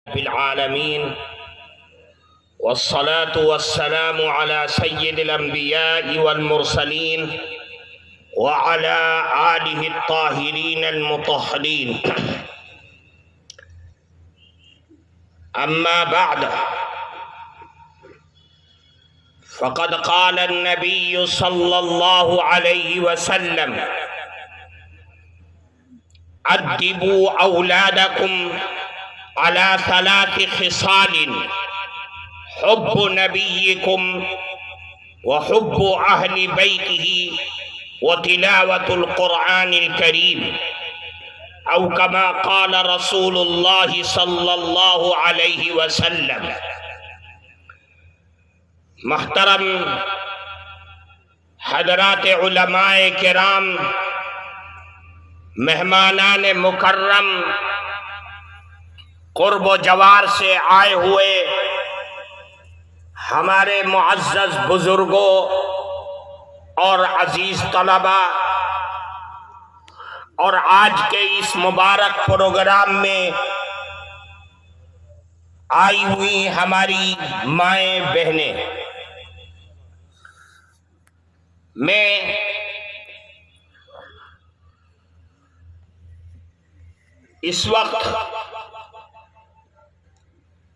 بالعالمين والصلاة والسلام على سيد الأنبياء والمرسلين وعلى آله الطاهرين المطهرين. أما بعد، فقد قال النبي صلى الله عليه وسلم: أدبوا أولادكم على ثلاث خصال: حب نبيكم وحب أهل بيته وتلاوة القرآن الكريم، أو كما قال رسول الله صلی اللہ علیہ وسلم. محترم حضرات علماء کرام، مہمانان مکرم، قرب و جوار سے آئے ہوئے ہمارے معزز بزرگوں اور عزیز طلبہ، اور آج کے اس مبارک پروگرام میں آئی ہوئی ہماری مائیں بہنیں، میں اس وقت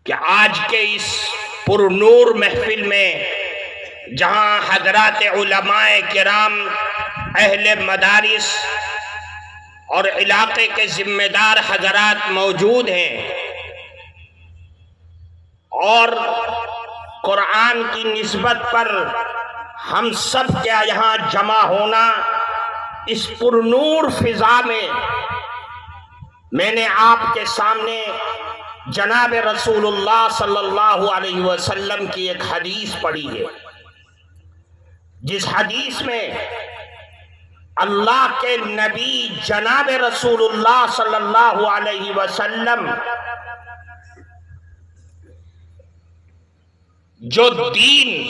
کہ آج کے اس پر نور محفل میں جہاں حضرات علماء کرام، اہل مدارس اور علاقے کے ذمہ دار حضرات موجود ہیں، اور قرآن کی نسبت پر ہم سب کا یہاں جمع ہونا اس پر نور فضا میں نے آپ کے سامنے جناب رسول اللہ صلی اللہ علیہ وسلم کی ایک حدیث پڑھی ہے، جس حدیث میں اللہ کے نبی جناب رسول اللہ صلی اللہ علیہ وسلم جو دین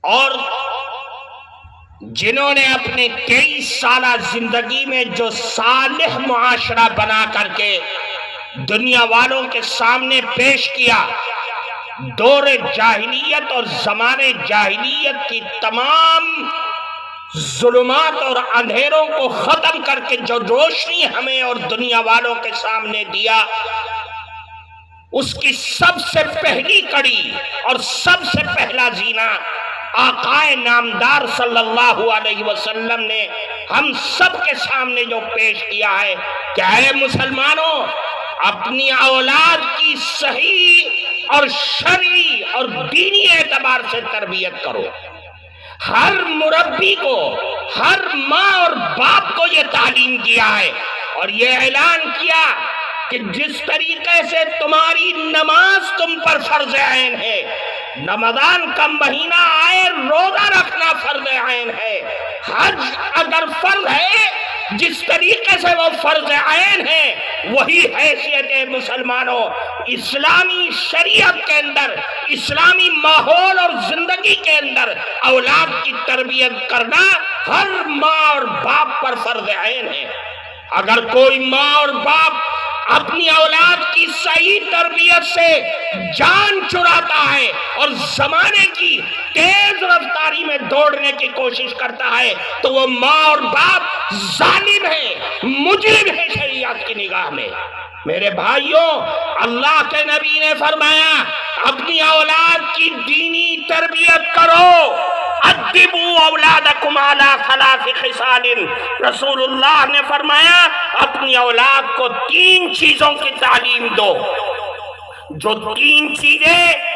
اور جنہوں نے اپنے 23 سالہ زندگی میں جو صالح معاشرہ بنا کر کے دنیا والوں کے سامنے پیش کیا، دور جاہلیت اور زمانے جاہلیت کی تمام ظلمات اور اندھیروں کو ختم کر کے جو روشنی ہمیں اور دنیا والوں کے سامنے دیا، اس کی سب سے پہلی کڑی اور سب سے پہلا زینہ آقائے نامدار صلی اللہ علیہ وسلم نے ہم سب کے سامنے جو پیش کیا ہے کہ اے مسلمانوں، اپنی اولاد کی صحیح اور شرعی اور دینی اعتبار سے تربیت کرو. ہر مربی کو، ہر ماں اور باپ کو یہ تعلیم دیا ہے اور یہ اعلان کیا کہ جس طریقے سے تمہاری نماز تم پر فرض عین ہے، رمضان کا مہینہ آئے روزہ رکھنا فرض عین ہے، حج اگر فرض ہے جس طریقے سے وہ فرض عین ہے، وہی حیثیت مسلمانوں اسلامی شریعت کے اندر، اسلامی ماحول اور زندگی کے اندر اولاد کی تربیت کرنا ہر ماں اور باپ پر فرض عین ہے. اگر کوئی ماں اور باپ اپنی اولاد کی صحیح تربیت سے جان چراتا ہے اور زمانے کی تیز رفتاری میں دوڑنے کی کوشش کرتا ہے تو وہ ماں اور باپ ظالم ہے، مجرم ہے شریعت کی نگاہ میں. میرے بھائیوں، اللہ کے نبی نے فرمایا اپنی اولاد کی دینی تربیت کرو. ادبوا اولادکم علی ثلاث خصال. رسول اللہ نے فرمایا اپنی اولاد کو 3 چیزوں کی تعلیم دو. جو 3 چیزیں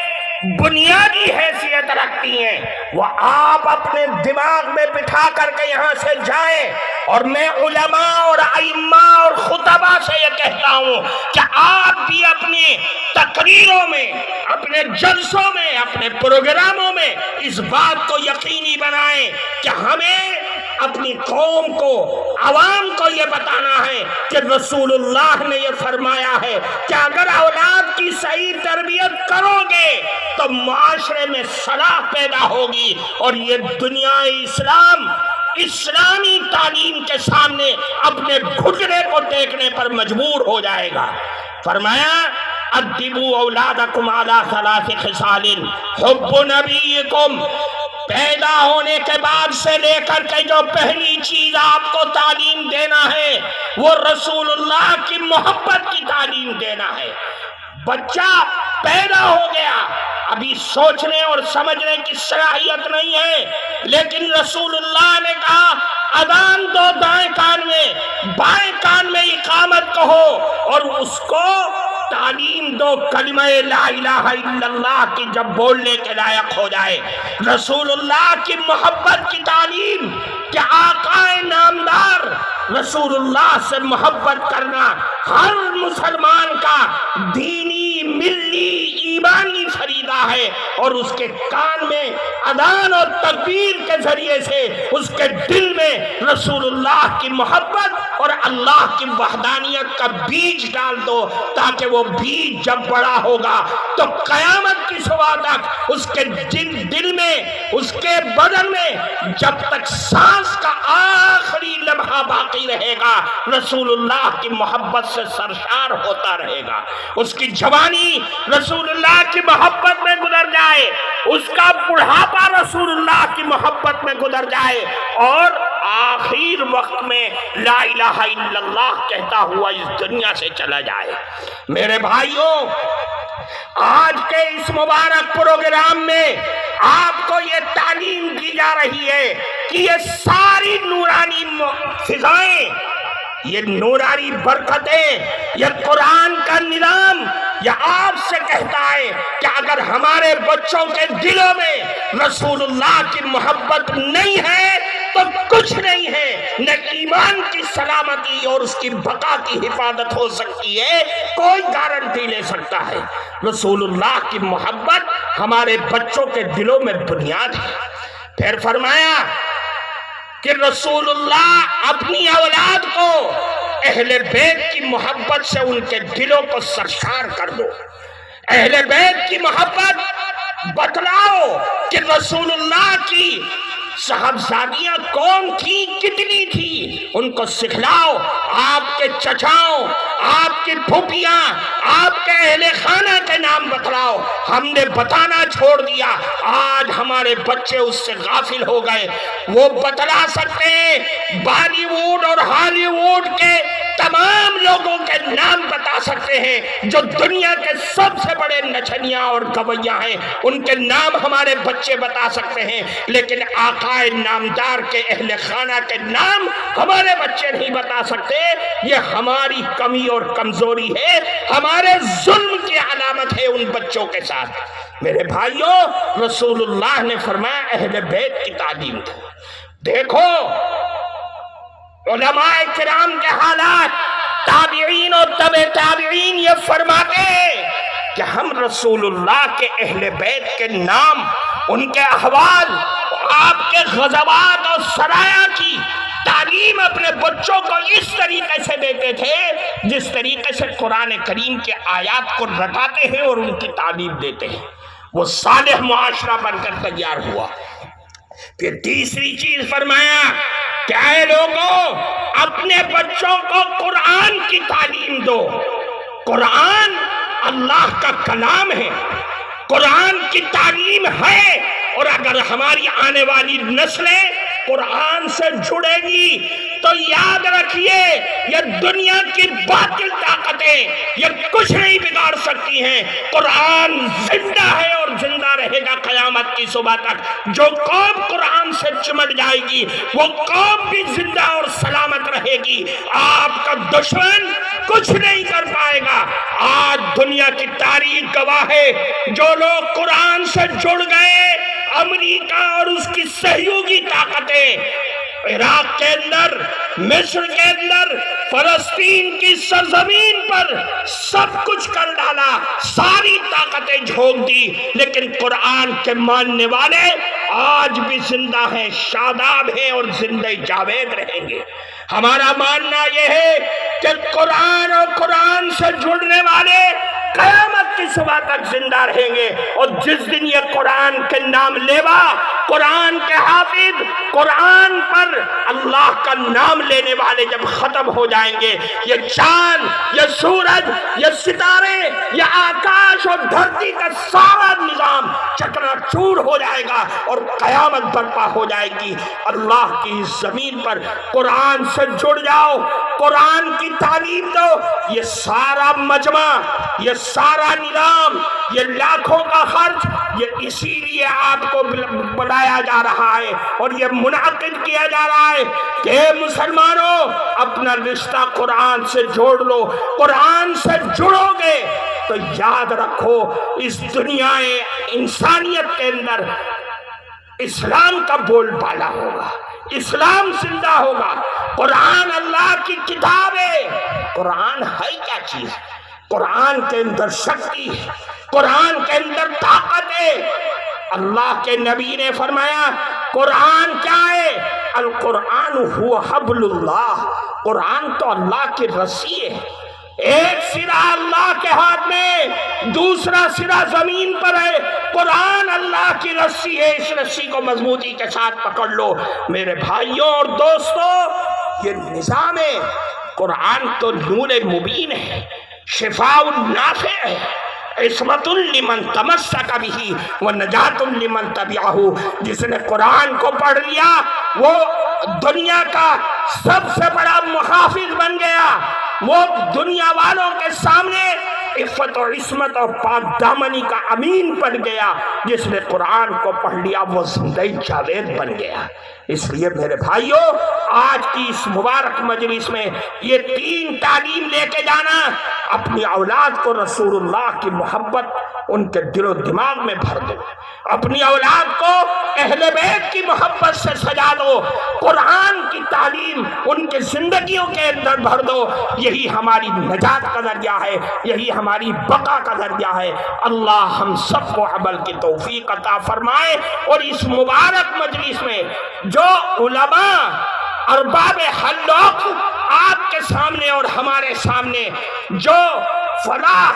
بنیادی حیثیت رکھتی ہیں وہ آپ اپنے دماغ میں بٹھا کر کے یہاں سے جائیں، اور میں علماء اور ائمہ اور خطبہ سے یہ کہتا ہوں کہ آپ بھی اپنی تقریروں میں، اپنے جلسوں میں، اپنے پروگراموں میں اس بات کو یقینی بنائیں کہ ہمیں اپنی قوم کو، عوام کو یہ بتانا ہے کہ رسول اللہ نے یہ فرمایا ہے کہ اگر اولاد کی صحیح تربیت کرو گے تو معاشرے میں صلاح پیدا ہوگی، اور یہ دنیا اسلام اسلامی تعلیم کے سامنے اپنے گھٹنے کو دیکھنے پر مجبور ہو جائے گا. فرمایا ادبوا اولادکم علی ثلاث خصال حب نبیکم، پیدا ہونے کے بعد سے لے کر کے جو پہلی چیز آپ کو تعلیم دینا ہے وہ رسول اللہ کی محبت کی تعلیم دینا ہے۔ بچہ پیدا ہو گیا، ابھی سوچنے اور سمجھنے کی صلاحیت نہیں ہے، لیکن رسول اللہ نے کہا اذان دو دائیں کان میں، بائیں کان میں اقامت کہو، اور اس کو تعلیم دو کلمہ لا الہ الا اللہ کی جب بولنے کے لائق ہو جائے۔ رسول اللہ کی محبت کی تعلیم کہ آقا نامدار رسول اللہ سے محبت کرنا ہر مسلمان کا دینی ملی ایمانی فریضہ ہے، اور اس کے کان میں اذان اور تکبیر کے ذریعے سے اس کے دل میں رسول اللہ کی محبت اور اللہ کی وحدانیت کا بیج ڈال دو، تاکہ وہ بیج جب بڑا ہوگا تو قیامت کی صبح تک اس کے دل میں، اس کے بدن میں جب تک سانس کا آخری لمحہ باقی رہے گا رسول اللہ کی محبت سے سرشار ہوتا رہے گا۔ اس کی جوانی رسول اللہ کی محبت میں گزر جائے، اس کا بڑھاپا رسول اللہ کی محبت میں گزر جائے، اور آخر وقت میں لا الہ الا اللہ کہتا ہوا اس دنیا سے چلا جائے۔ میرے بھائیوں، آج کے اس مبارک پروگرام میں آپ کو یہ تعلیم دی جا رہی ہے کہ یہ ساری نورانی فضائیں، یہ نورانی برکتیں، یہ قرآن کا نظام یہ آپ سے کہتا ہے کہ اگر ہمارے بچوں کے دلوں میں رسول اللہ کی محبت نہیں ہے تو کچھ نہیں ہے، نہ ایمان کی سلامتی اور اس کی بقا کی حفاظت ہو سکتی ہے، کوئی گارنٹی لے سکتا ہے۔ رسول اللہ کی محبت ہمارے بچوں کے دلوں میں بنیاد ہے۔ پھر فرمایا کہ رسول اللہ اپنی اولاد کو اہل بیت کی محبت سے ان کے دلوں کو سرشار کر دو۔ اہل بیت کی محبت بتلاؤ کہ رسول اللہ کی صاحبزادیاں کون تھی، کتنی تھی، ان کو سکھلاؤ۔ آپ کے چچاؤں، آپ کی پھوپھیاں، آپ کے اہل خانہ کے نام بتلاؤ۔ ہم نے بتانا چھوڑ دیا، آج ہمارے بچے اس سے غافل ہو گئے۔ وہ بتلا سکتے ہیں، بالی ووڈ اور ہالی ووڈ کے تمام لوگوں کے نام بتا سکتے ہیں جو دنیا کے سب سے بڑے نچنیاں اور گویاں ہیں، ان کے نام ہمارے بچے بتا سکتے ہیں، لیکن آقا نامدار کے اہل خانہ کے نام ہمارے بچے نہیں بتا سکتے۔ یہ ہماری کمی اور کمزوری ہے، ہمارے ظلم کی علامت ہے ان بچوں کے ساتھ۔ میرے بھائیوں، رسول اللہ نے فرمایا اہل بیت کی تعلیم دو۔ دیکھو علماء کرام کے حالات، تابعین اور تبع تابعین یہ فرماتے ہیں کہ ہم رسول اللہ کے اہل بیت کے نام، ان کے احوال، آپ کے غزوات اور سرایا کی تعلیم اپنے بچوں کو اس طریقے سے دیتے تھے جس طریقے سے قرآن کریم کے آیات کو رٹاتے ہیں اور ان کی تعلیم دیتے ہیں۔ وہ صالح معاشرہ بن کر تیار ہوا۔ پھر تیسری چیز فرمایا کہ اے لوگوں، اپنے بچوں کو قرآن کی تعلیم دو۔ قرآن اللہ کا کلام ہے، قرآن کی تعلیم ہے، اور اگر ہماری آنے والی نسلیں قرآن سے جڑے گی تو یاد رکھیے یہ دنیا کی باطل طاقتیں یہ کچھ نہیں بگاڑ سکتی ہیں۔ قرآن زندہ ہے اور زندہ رہے گا قیامت کی صبح تک۔ جو قوم قرآن سے چمٹ جائے گی وہ قوم بھی زندہ اور سلامت رہے گی۔ آپ کا دشمن کچھ نہیں کر پائے گا۔ آج دنیا کی تاریخ گواہ ہے، جو لوگ قرآن سے جڑ گئے، امریکہ اور اس کی سہیوگی طاقتیں عراق کے اندر، مصر کے اندر، فلسطین کی سرزمین پر سب کچھ کر ڈالا، ساری طاقتیں جھونک دی، لیکن قرآن کے ماننے والے آج بھی زندہ ہیں، شاداب ہیں اور زندہ جاوید رہیں گے۔ ہمارا ماننا یہ ہے کہ قرآن اور قرآن سے جڑنے والے قیامت کی صبح تک زندہ رہیں گے، اور جس دن یہ قرآن کے نام لیوا، قرآن کے حافظ، قرآن پر اللہ کا نام لینے والے جب ختم ہو جائیں گے، یہ چاند، یہ سورج، یہ ستارے، یہ آکاش اور دھرتی کا سارا نظام چکنا چور ہو جائے گا اور قیامت برپا ہو جائے گی۔ اللہ کی زمین پر قرآن سے جڑ جاؤ، قرآن کی تعلیم دو۔ یہ سارا مجمع، یہ سارا نظام، یہ لاکھوں کا خرچ، یہ اسی لیے آپ کو بلایا جا رہا ہے اور یہ منعقد کیا جا رہا ہے کہ مسلمانوں اپنا رشتہ قرآن سے جوڑ لو۔ قرآن سے جڑو گے تو یاد رکھو اس دنیا انسانیت کے اندر اسلام کا بول بالا ہوگا، اسلام زندہ ہوگا۔ قرآن اللہ کی کتاب ہے۔ قرآن ہے کیا چیز؟ قرآن کے اندر شکتی ہے، قرآن کے اندر طاقت ہے۔ اللہ کے نبی نے فرمایا قرآن کیا ہے؟ القرآن هو حبل اللہ، قرآن تو اللہ کی رسی ہے۔ ایک سرا اللہ کے ہاتھ میں، دوسرا سرا زمین پر ہے۔ قرآن اللہ کی رسی ہے، اس رسی کو مضبوطی کے ساتھ پکڑ لو۔ میرے بھائیوں اور دوستوں، یہ نظام ہے۔ قرآن تو نور مبین ہے، شفاء نافع ہے، عصمت لمن تمسک بہ ونجات لمن تبعہ۔ جس نے قرآن کو پڑھ لیا وہ دنیا کا سب سے بڑا محافظ بن گیا، وہ دنیا والوں کے سامنے عفت و عصمت اور پاک دامنی کا امین بن گیا۔ جس نے قرآن کو پڑھ لیا وہ زندہ جاوید بن گیا۔ اس لیے میرے بھائیوں، آج کی اس مبارک مجلس میں یہ تین تعلیم لے کے جانا، اپنی اولاد کو رسول اللہ کی محبت ان کے دل و دماغ میں بھر دو، اپنی اولاد کو اہل بیت کی محبت سے سجا دو، قرآن کی تعلیم ان کے زندگیوں کے اندر بھر دو۔ یہی ہماری نجات کا ذریعہ ہے، یہی ہماری بقا کا ذریعہ ہے۔ اللہ ہم سب کو عمل کی توفیق عطا فرمائے، اور اس مبارک مجلس میں جو علماء ارباب حلق آپ کے سامنے اور ہمارے سامنے جو فلاح،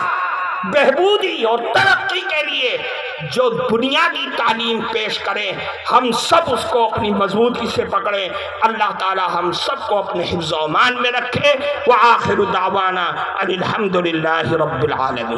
بہبودی اور ترقی کے لیے جو بنیادی تعلیم پیش کریں، ہم سب اس کو اپنی مضبوطی سے پکڑیں۔ اللہ تعالی ہم سب کو اپنے حفظ و امان میں رکھے۔ وآخر دعوانا ان الحمد للہ رب العالمین۔